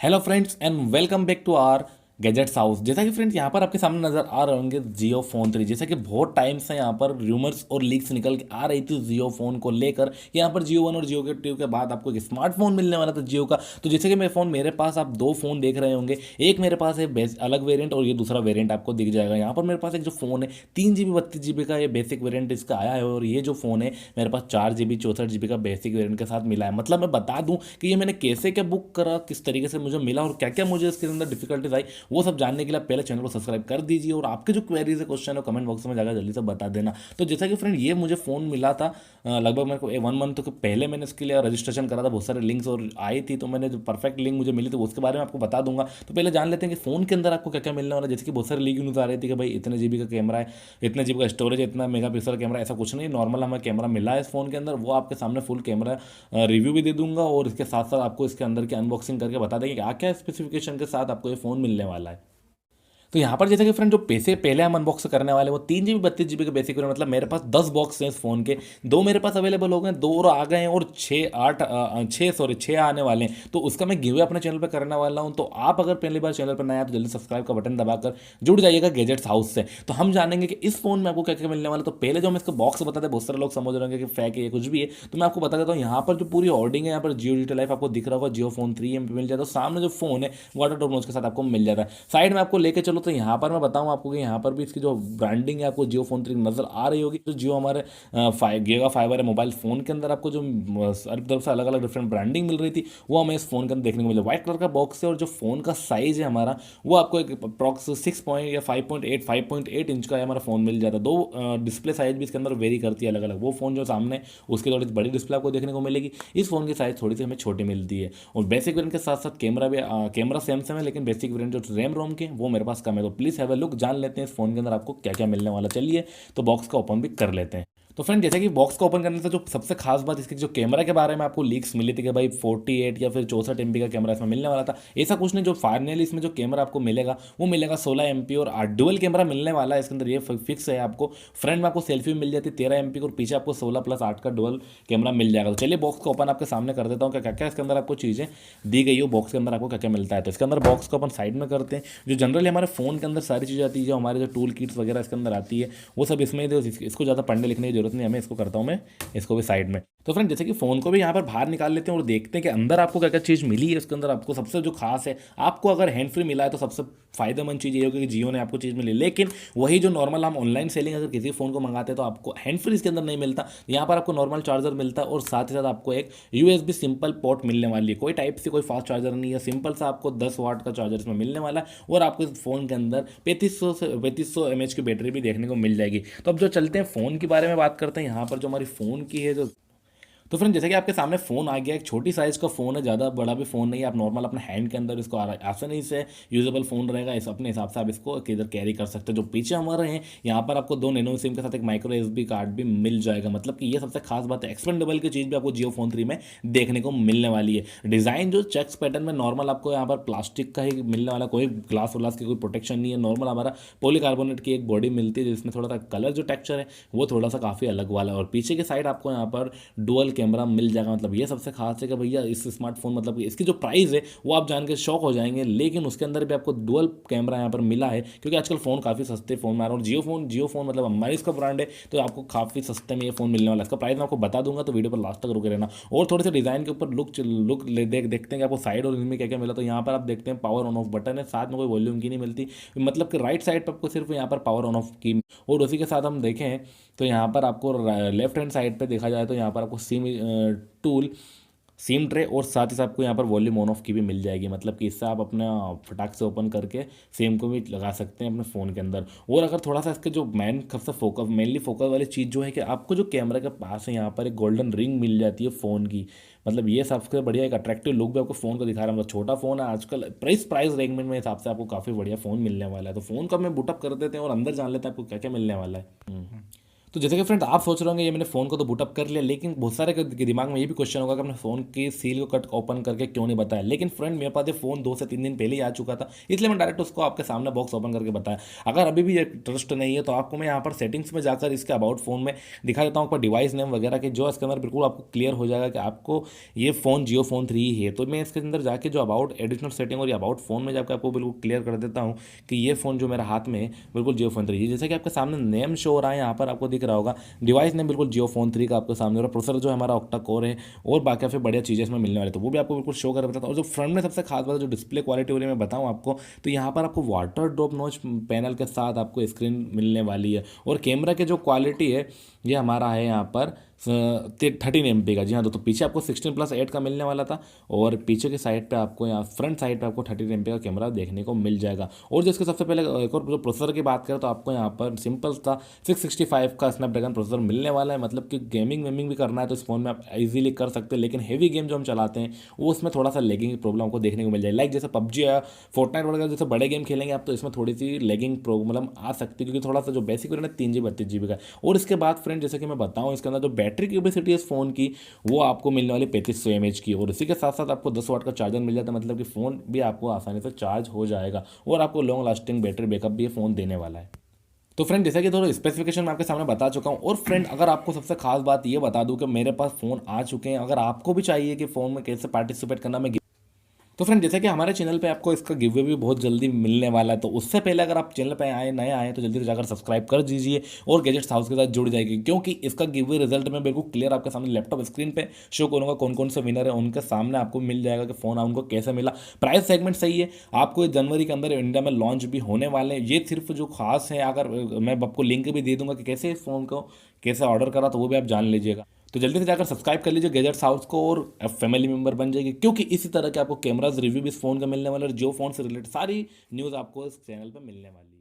Hello friends and welcome back to our gadgets house. जैसा कि friends यहाँ पर आपके सामने नजर आ रहे होंगे जियो फोन 3। जैसा कि बहुत टाइम से यहाँ पर रूमर्स और लीक्स निकल के आ रही थी जियो फोन को लेकर। यहाँ पर जियो 1 और जियो के 2 के बाद आपको एक स्मार्टफोन मिलने वाला था जियो का। तो जैसे कि मेरे फोन मेरे पास आप दो फोन देख रहे होंगे, एक मेरे पास है अलग वेरिएंट और ये दूसरा वेरिएंट आपको दिख जाएगा। यहाँ पर मेरे पास एक जो फोन है 3 GB 32 GB का ये बेसिक वेरिएंट इसका आया है, और ये जो फोन है मेरे पास 4 GB 64 GB का बेसिक वेरिएंट के साथ मिला है। मतलब मैं बता दूं कि ये मैंने कैसे क्या बुक करा, किस तरीके से मुझे मिला और क्या क्या मुझे इसके अंदर डिफिकल्टीज आई, वो सब जानने के लिए आप पहले चैनल को सब्सक्राइब कर दीजिए। और आपके जो क्वेरीज है, क्वेश्चन है, कमेंट बॉक्स में जाकर जल्दी से बता देना। तो जैसा कि फ्रेंड ये मुझे फ़ोन मिला था लगभग मेरे को 1 मंथ के पहले मैंने इसके लिए रजिस्ट्रेशन करा था। बहुत सारे लिंक्स और आई थी, तो मैंने जो परफेक्ट लिंक मुझे मिली थी उसके बारे में आपको बता दूंगा। तो पहले जान लेते हैं कि फ़ोन के अंदर आपको क्या क्या मिलने वाला है। जैसे कि बहुत सारे लीक न्यूज़ आ रही थी कि भाई इतने GB का कैमरा है, इतने GB का स्टोरेज है, इतना मेगापिक्सल कैमरा। ऐसा कुछ नहीं, नॉर्मल हमें कैमरा मिला है इस फ़ोन के अंदर। वो आपके सामने फुल कैमरा रिव्यू भी दे दूंगा, और इसके साथ साथ आपको इसके अंदर की अनबॉक्सिंग करके बता देंगे क्या क्या स्पेसिफिकेशन के साथ आपको ये फ़ोन मिलने वाला है। तो यहाँ पर जैसे कि फ्रेंड जो पैसे पहले हम अनबॉक्स करने वाले वो 3 GB 32 GB के बेसिक वेरिएंट, मतलब मेरे पास 10 बॉक्स हैं इस फोन के। दो मेरे पास अवेलेबल हो गए, दो और आ गए हैं, और छः आने वाले हैं। तो उसका मैं गिवे अपने चैनल पर करने वाला हूँ। तो आप अगर पहली बार चैनल पर नया है तो जल्दी सब्सक्राइब का बटन दबाकर जुड़ जाइएगा गैजेट्स हाउस से। तो हम जानेंगे कि इस फोन में आपको क्या क्या मिलने वाला है। तो पहले जो हम इसका बॉक्स बताते हैं, बहुत सारे लोग समझ रहे होंगे कि फेक है, कुछ भी है, तो मैं आपको बता देता हूँ। यहाँ पर जो पूरी ऑर्डिंग है, यहाँ पर जियो डिजिटल लाइफ आपको दिख रहा होगा, जियो फोन 3 MP मिल जाता है। सामने जो फोन है वाटर टॉप नोच के साथ आपको मिल जाता है। साइड में आपको लेके चलो तो यहाँ पर मैं बताऊँ आपको कि यहाँ पर भी इसकी जो ब्रांडिंग है आपको जियो फोन 3 नजर आ रही होगी। तो जियो हमारे गीगा फाइबर है मोबाइल फोन के अंदर, आपको जो हर तरफ से अलग अलग डिफरेंट ब्रांडिंग मिल रही थी वो हमें इस फोन के अंदर देखने को मिला। व्हाइट कलर का बॉक्स है, और जो फोन का साइज है हमारा वो आपको एक अप्रॉक्स 6 या 5.8 इंच का है हमारा फोन मिल जाता है। दो डिस्प्ले साइज भी इसके अंदर वेरी करती है अलग अलग। वो फोन जो सामने उसकी थोड़ी बड़ी डिस्प्ले आपको देखने को मिलेगी, इस फोन की साइज थोड़ी सी हमें छोटी मिलती है। और बेसिक वेरिएंट के साथ साथ कैमरा भी कैमरा सेम सेम है, लेकिन बेसिक वेरिएंट जो रैम रोम के वो मेरे पास कम है। तो प्लीज़ हैव अ लुक, जान लेते हैं इस फोन के अंदर आपको क्या क्या मिलने वाला। चलिए तो बॉक्स का ओपन भी कर लेते हैं। तो फ्रेंड जैसे कि बॉक्स को ओपन करने से जो सबसे खास बात इसकी जो कैमरा के बारे में आपको लीक्स मिली थी कि भाई 48 या फिर 64 MP का कैमरा इसमें मिलने वाला था। ऐसा कुछ नहीं, जो फाइनली इसमें जो कैमरा आपको मिलेगा वो मिलेगा 16 MP, और डुअल कैमरा मिलने वाला है इसके अंदर, ये फिक्स है आपको। फ्रंट में आपको सेल्फी मिल जाती है 13 MP, और पीछे आपको 16+8 का डुअल कैमरा मिल जाएगा। तो चलिए बॉक्स को ओपन आपके सामने कर देता हूँ क्या क्या इसके अंदर आपको चीज़ें दी गई हो, बॉक्स के अंदर आपको क्या क्या मिलता है। तो इसके अंदर बॉक्स को अपन साइड में करते हैं। जो जनरली हमारे फ़ोन के अंदर सारी चीज़ें आती है, जो हमारे जो टूल किट्स वगैरह इसके अंदर आती है वो सब इसमें ही दे। इसको ज़्यादा पढ़ने लिखने की जरूरत नहीं हमें, इसको करता हूँ मैं इसको भी साइड में। तो फ्रेंड जैसे कि फ़ोन को भी यहाँ पर बाहर निकाल लेते हैं और देखते हैं कि अंदर आपको क्या क्या चीज़ मिली है। उसके अंदर आपको सबसे जो खास है, आपको अगर हैंड फ्री मिला है तो सबसे फायदेमंद चीज़ ये होगी कि जियो ने आपको चीज़ मिली। लेकिन वही जो नॉर्मल हम ऑनलाइन सेलिंग अगर किसी फ़ोन को मंगाते हैं तो आपको हैंड फ्री इसके अंदर नहीं मिलता। यहाँ पर आपको नॉर्मल चार्जर मिलता है, और साथ ही साथ आपको एक USB सिंपल पोर्ट मिलने वाली है। कोई टाइप से कोई फास्ट चार्जर नहीं है, सिंपल सा आपको 10 वाट का चार्जर इसमें मिलने वाला है। और आपको इस फ़ोन के अंदर 3500 mAh की बैटरी भी देखने को मिल जाएगी। तो अब जो चलते हैं फ़ोन के बारे में बात करते हैं। यहाँ पर जो हमारी फ़ोन की है जो, तो फ्रेंड जैसे कि आपके सामने फ़ोन आ गया, एक छोटी साइज़ का फ़ोन है, ज़्यादा बड़ा भी फ़ोन नहीं है। आप नॉर्मल अपने हैंड के अंदर इसको आसानी से यूजेबल फ़ोन रहेगा, इस अपने हिसाब से आप इसको किधर कैरी कर सकते हैं। जो पीछे हमारे हैं यहाँ पर आपको 2 नैनो सिम के साथ एक माइक्रो SD कार्ड भी मिल जाएगा। मतलब कि ये सबसे खास बात है, एक्सपेंडेबल की चीज़ भी आपको जियो फोन 3 में देखने को मिलने वाली है। डिज़ाइन जो चेक्स पैटर्न में नॉर्मल आपको यहाँ पर प्लास्टिक का ही मिलने वाला, कोई ग्लास व्लास की कोई प्रोटेक्शन नहीं है। नॉर्मल हमारा पॉलीकार्बोनेट की एक बॉडी मिलती है, जिसमें थोड़ा सा कलर जो टेक्सचर है वो थोड़ा सा काफ़ी अलग वाला है। और पीछे की साइड आपको यहाँ पर डुअल कैमरा मिल जाएगा। मतलब ये सबसे खास है कि भैया इस स्मार्टफोन, मतलब इसकी जो प्राइस है वो आप जान के शॉक हो जाएंगे, लेकिन उसके अंदर भी आपको डुअल कैमरा यहाँ पर मिला है। क्योंकि आजकल फ़ोन काफ़ी सस्ते फ़ोन में आ रहा है, और जियो फोन मतलब हमारी इसका ब्रांड है, तो आपको काफ़ी सस्ते में ये फ़ोन मिलने वाला है। इसका प्राइस मैं आपको बता दूंगा, तो वीडियो पर लास्ट तक रुके रहना। और थोड़े से डिज़ाइन के ऊपर लुक देखते हैं कि आपको साइड और इनमें क्या क्या मिला। तो यहाँ पर आप देखते हैं पावर ऑन ऑफ बटन है, साथ में कोई वॉल्यूम की नहीं मिलती। मतलब कि राइट साइड पर आपको सिर्फ यहाँ पर पावर ऑन ऑफ की, और उसी के साथ हम देखें तो यहाँ पर आपको लेफ्ट हैंड साइड पर देखा जाए तो यहाँ पर आपको सिम टूल, सिम ट्रे, और साथ ही साथ आपको यहाँ पर वॉल्यूम ऑन ऑफ की भी मिल जाएगी। मतलब कि इससे आप अपना फटाक से ओपन करके सिम को भी लगा सकते हैं अपने फ़ोन के अंदर। और अगर थोड़ा सा इसके जो सबसे मेनली फोकस वाली चीज़ जो है कि आपको जो कैमरा के पास है यहाँ पर एक गोल्डन रिंग मिल जाती है फ़ोन की। मतलब ये सबसे बढ़िया एक अट्रैक्टिव लुक भी आपको फ़ोन को दिखा रहा है। मतलब छोटा फ़ोन है आजकल, प्राइस रेंजमेंट में हिसाब से आपको काफ़ी बढ़िया फ़ोन मिलने वाला है। तो फ़ोन को हमें बूटअप कर देते हैं और अंदर जान लेते हैं आपको क्या क्या मिलने वाला है। तो जैसे कि फ्रेंड आप सोच रहे होंगे ये मैंने फ़ोन को तो बूटअप कर लिया, लेकिन बहुत सारे के दिमाग में ये भी क्वेश्चन होगा कि अपने फ़ोन की सील को कट ओपन करके क्यों नहीं बताया। लेकिन फ्रेंड मेरे पास ये फ़ोन 2 से 3 दिन पहले ही आ चुका था, इसलिए मैं डायरेक्ट उसको आपके सामने बॉक्स ओपन करके बताया। अगर अभी भी ये ट्रस्ट नहीं है तो आपको मैं यहाँ पर सेटिंग्स में जाकर इसके अबाउट फ़ोन में दिखा देता हूँ आपको डिवाइस नेम वगैरह के, जो इसके अंदर बिल्कुल आपको क्लियर हो जाएगा कि आपको ये फ़ोन जियो फ़ोन 3 ही है। तो मैं इसके अंदर जाके जो अबाउट एडिशनल सेटिंग और ये अबाउट फ़ोन में जाकर आपको बिल्कुल क्लियर कर देता हूँ कि ये फ़ोन जो मेरे हाथ में है बिल्कुल जियो फ़ोन 3 है। जैसे कि आपके सामने नेम शो हो रहा है, यहाँ पर आपको दिख रहा होगा डिवाइस नेम बिल्कुल जियो फोन 3 का आपके सामने हो रहा है। प्रोसेसर जो है हमारा ऑक्टा कोर है और बाकी फिर बढ़िया चीज़ें इसमें मिलने वाले, तो वो भी आपको बिल्कुल शो कर बताता हूँ। और जो फ्रंट में सबसे खास बात है, जो डिस्प्ले क्वालिटी हो रही है मैं बताऊँ आपको, तो यहाँ पर आपको वाटर ड्रॉप नॉच पैनल के साथ आपको स्क्रीन मिलने वाली है। और कैमरा की जो क्वालिटी है ये हमारा है यहाँ पर 13 MP का। जी हाँ, तो पीछे आपको 16+8 का मिलने वाला था और पीछे की साइड पे आपको यहाँ फ्रंट साइड पे आपको 13 MP का कैमरा देखने को मिल जाएगा। और जो इसके सबसे पहले एक और जो प्रोसेसर की बात करें तो आपको यहाँ पर सिंपल सा 665 का स्नैपड्रैगन प्रोसेसर मिलने वाला है। मतलब कि गेमिंग वेमिंग भी करना है तो इस फोन में आप इजीली कर सकते हैं, लेकिन हेवी गेम जो हम चलाते हैं वो उसमें थोड़ा सा लेगिंग प्रॉब्लम आपको देखने को मिल जाए। लाइक जैसे पबजी या फोर्टनाइट वगैरह जैसे बड़े गेम खेलेंगे आप तो इसमें थोड़ी सी लेगिंग प्रॉब्लम आ सकती है, क्योंकि थोड़ा सा जो बेसिक वेरिएंट है 3 GB 32 GB का। और इसके बाद फ्रेंड जैसे कि मैं बताऊँ, इसके अंदर जो बैटरी कैपेसिटी है इस फोन की वो आपको मिलने वाली 3500 mAh की, और इसी के साथ साथ आपको 10 वाट का चार्जर मिल जाता है। मतलब कि फ़ोन भी आपको आसानी से चार्ज हो जाएगा और आपको लॉन्ग लास्टिंग बैटरी बैकअप भी ये फ़ोन देने वाला है। तो फ्रेंड जैसा कि थोड़ा स्पेसिफिकेशन मैं आपके सामने बता चुका हूँ। और फ्रेंड अगर आपको सबसे खास बात ये बता दूं कि मेरे पास फ़ोन आ चुके हैं, अगर आपको भी चाहिए कि फ़ोन में कैसे पार्टिसिपेट करना, मैं तो फ्रेंड जैसे कि हमारे चैनल पे आपको इसका गिव भी बहुत जल्दी मिलने वाला है, तो उससे पहले अगर आप चैनल पे नए आए तो जल्दी से जाकर सब्सक्राइब कर दीजिए और गैजेट्स हाउस के साथ जुड़ जाएगी, क्योंकि इसका गिव रिजल्ट में बिल्कुल क्लियर आपके सामने लैपटॉप स्क्रीन पे शो करूँगा कौन कौन से विनर है, उनके सामने आपको मिल जाएगा कि फ़ोन उनको कैसे मिला। प्राइस सेगमेंट सही है, आपको जनवरी के अंदर इंडिया में लॉन्च भी होने वाले हैं। ये सिर्फ जो खास है, अगर मैं आपको लिंक भी दे दूंगा कि कैसे इस फ़ोन को कैसे ऑर्डर करा, तो वो भी आप जान लीजिएगा। तो जल्दी से जाकर सब्सक्राइब कर लीजिए गैजेट्स हाउस को और फैमिली मेंबर बन जाएगी, क्योंकि इसी तरह के आपको कैमराज रिव्यू भी इस फोन का मिलने वाला है और जियो फोन से रिलेटेड सारी न्यूज़ आपको इस चैनल पर मिलने वाली है।